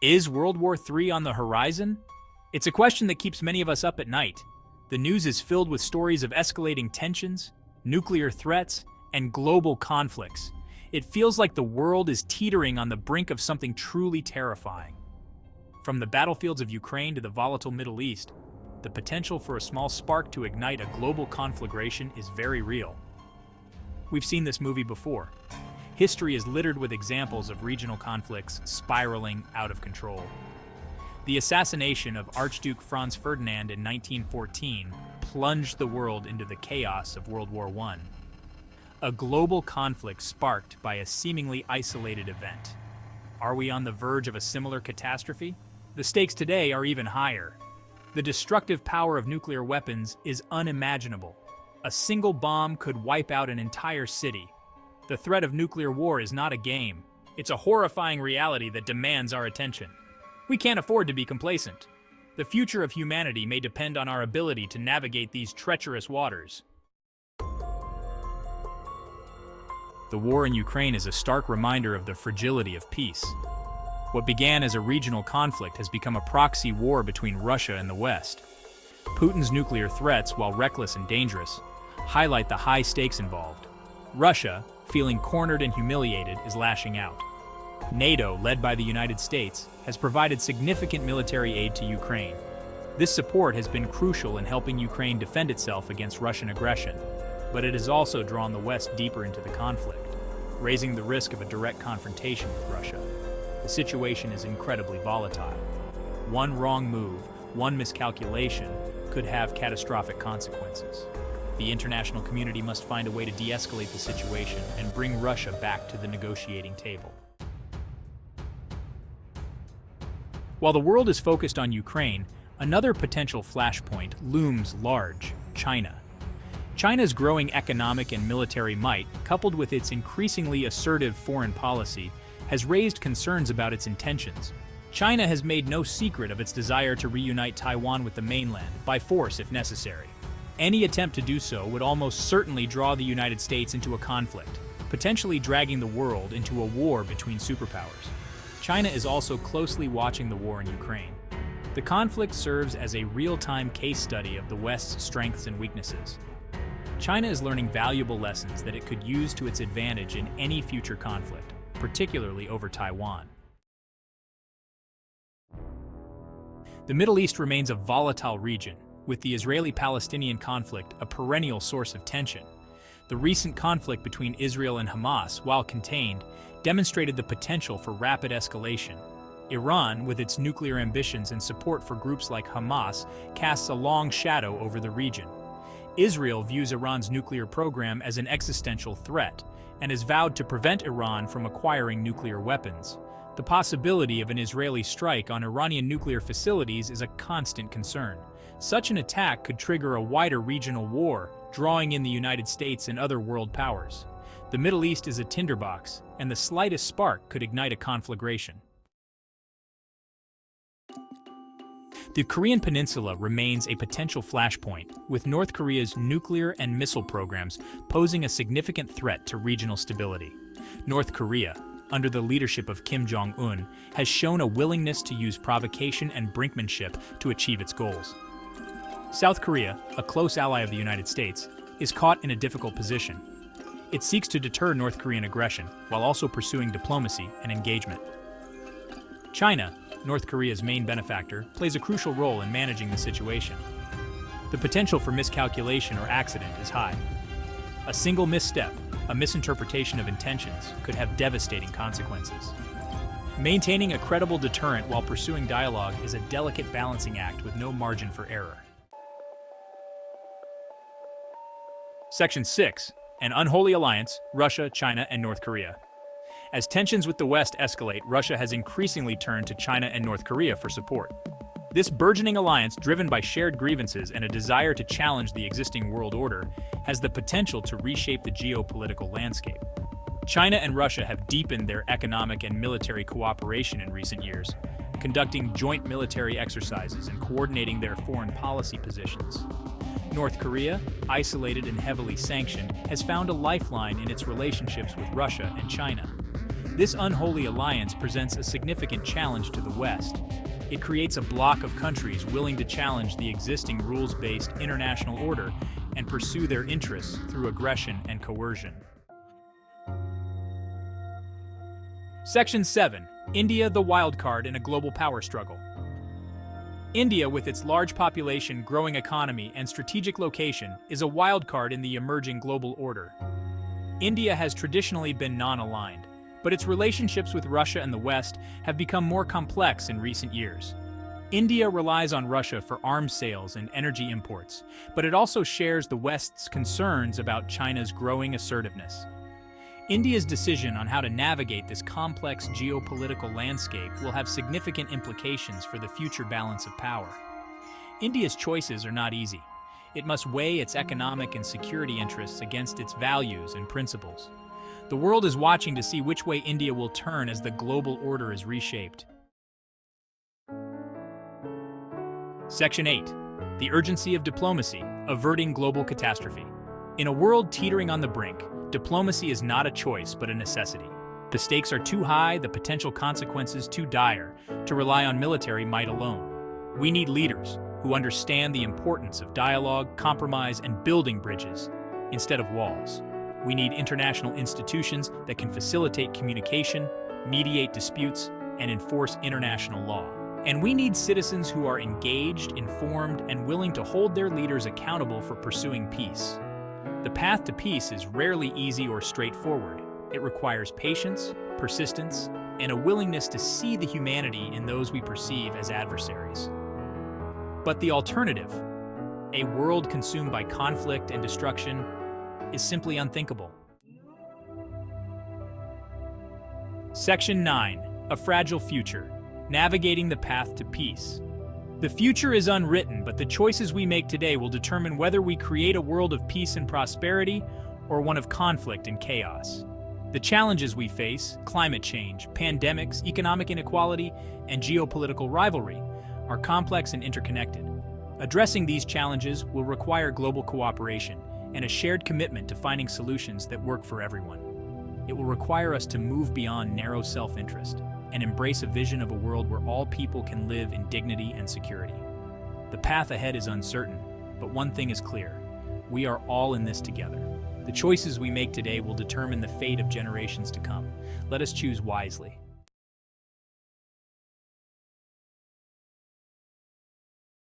Is World War III on the horizon? It's a question that keeps many of us up at night. The news is filled with stories of escalating tensions, nuclear threats, and global conflicts. It feels like the world is teetering on the brink of something truly terrifying. From the battlefields of Ukraine to the volatile Middle East, the potential for a small spark to ignite a global conflagration is very real. We've seen this movie before. History is littered with examples of regional conflicts spiraling out of control. The assassination of Archduke Franz Ferdinand in 1914 plunged the world into the chaos of World War I. A global conflict sparked by a seemingly isolated event. Are we on the verge of a similar catastrophe? The stakes today are even higher. The destructive power of nuclear weapons is unimaginable. A single bomb could wipe out an entire city. The threat of nuclear war is not a game. It's a horrifying reality that demands our attention. We can't afford to be complacent. The future of humanity may depend on our ability to navigate these treacherous waters. The war in Ukraine is a stark reminder of the fragility of peace. What began as a regional conflict has become a proxy war between Russia and the West. Putin's nuclear threats, while reckless and dangerous, highlight the high stakes involved. Russia, feeling cornered and humiliated, is lashing out. NATO, led by the United States, has provided significant military aid to Ukraine. This support has been crucial in helping Ukraine defend itself against Russian aggression, but it has also drawn the West deeper into the conflict, raising the risk of a direct confrontation with Russia. The situation is incredibly volatile. One wrong move, one miscalculation, could have catastrophic consequences. The international community must find a way to de-escalate the situation and bring Russia back to the negotiating table. While the world is focused on Ukraine, another potential flashpoint looms large: China. China's growing economic and military might, coupled with its increasingly assertive foreign policy, has raised concerns about its intentions. China has made no secret of its desire to reunite Taiwan with the mainland, by force if necessary. Any attempt to do so would almost certainly draw the United States into a conflict, potentially dragging the world into a war between superpowers. China is also closely watching the war in Ukraine. The conflict serves as a real-time case study of the West's strengths and weaknesses. China is learning valuable lessons that it could use to its advantage in any future conflict, particularly over Taiwan. The Middle East remains a volatile region, with the Israeli-Palestinian conflict a perennial source of tension. The recent conflict between Israel and Hamas, while contained, demonstrated the potential for rapid escalation. Iran, with its nuclear ambitions and support for groups like Hamas, casts a long shadow over the region. Israel views Iran's nuclear program as an existential threat and has vowed to prevent Iran from acquiring nuclear weapons. The possibility of an Israeli strike on Iranian nuclear facilities is a constant concern. Such an attack could trigger a wider regional war, drawing in the United States and other world powers. The Middle East is a tinderbox, and the slightest spark could ignite a conflagration. The Korean Peninsula remains a potential flashpoint, with North Korea's nuclear and missile programs posing a significant threat to regional stability. North Korea, under the leadership of Kim Jong-un, has shown a willingness to use provocation and brinkmanship to achieve its goals. South Korea, a close ally of the United States, is caught in a difficult position. It seeks to deter North Korean aggression while also pursuing diplomacy and engagement. China, North Korea's main benefactor, plays a crucial role in managing the situation. The potential for miscalculation or accident is high. A single misstep, a misinterpretation of intentions, could have devastating consequences. Maintaining a credible deterrent while pursuing dialogue is a delicate balancing act with no margin for error. Section 6. An unholy alliance: Russia, China, and North Korea. As tensions with the West escalate, Russia has increasingly turned to China and North Korea for support. This burgeoning alliance, driven by shared grievances and a desire to challenge the existing world order, has the potential to reshape the geopolitical landscape. China and Russia have deepened their economic and military cooperation in recent years, conducting joint military exercises and coordinating their foreign policy positions. North Korea, isolated and heavily sanctioned, has found a lifeline in its relationships with Russia and China. This unholy alliance presents a significant challenge to the West. It creates a bloc of countries willing to challenge the existing rules-based international order and pursue their interests through aggression and coercion. Section 7. India, the wild card in a global power struggle. India, with its large population, growing economy, and strategic location, is a wild card in the emerging global order. India has traditionally been non-aligned, but its relationships with Russia and the West have become more complex in recent years. India relies on Russia for arms sales and energy imports, but it also shares the West's concerns about China's growing assertiveness. India's decision on how to navigate this complex geopolitical landscape will have significant implications for the future balance of power. India's choices are not easy. It must weigh its economic and security interests against its values and principles. The world is watching to see which way India will turn as the global order is reshaped. Section 8. The urgency of diplomacy, averting global catastrophe. In a world teetering on the brink, diplomacy is not a choice but a necessity. The stakes are too high, the potential consequences too dire, to rely on military might alone. We need leaders who understand the importance of dialogue, compromise, and building bridges instead of walls. We need international institutions that can facilitate communication, mediate disputes, and enforce international law. And we need citizens who are engaged, informed, and willing to hold their leaders accountable for pursuing peace. The path to peace is rarely easy or straightforward. It requires patience, persistence, and a willingness to see the humanity in those we perceive as adversaries. But the alternative, a world consumed by conflict and destruction, is simply unthinkable. Section 9. A fragile future, navigating the path to peace. The future is unwritten, but the choices we make today will determine whether we create a world of peace and prosperity or one of conflict and chaos. The challenges we face, climate change, pandemics, economic inequality, and geopolitical rivalry, are complex and interconnected. Addressing these challenges will require global cooperation and a shared commitment to finding solutions that work for everyone. It will require us to move beyond narrow self-interest and embrace a vision of a world where all people can live in dignity and security. The path ahead is uncertain, but one thing is clear: we are all in this together. The choices we make today will determine the fate of generations to come. Let us choose wisely.